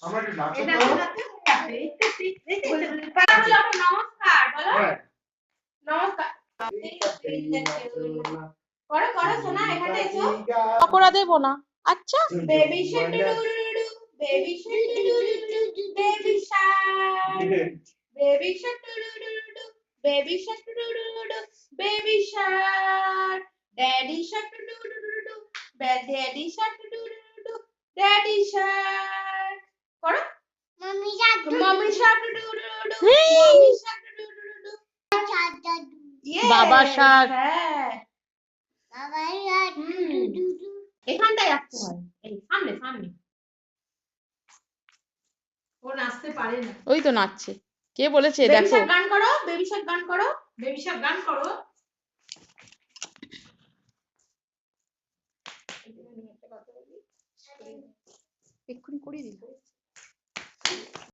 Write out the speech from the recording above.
আমার একটু নাচো এটা তো। নাচতে হবে পাড়া বলো নমস্কার বলো নমস্কার করো করো সোনা এখানে এসো পকোড়া দেবো না। আচ্ছা baby Shark baby Shark baby Shark baby Shark baby Shark baby Shark daddy Shark daddy Shark daddy Shark করো Mommy shark. Mummy Shark Hey! Mummy Shark বাবা শার্ক। হ্যাঁ Baba shark. এখানটায় আসতে হয় এই সামনে সামনে ও নাচতে পারে না ওই তো নাচছে, কে বলেছে? বেবি দেখো শার্ক গান করো বেবি শার্ক গান করো বেবি শার্ক গান করো এক্ষুনি করিয়ে দিলাম।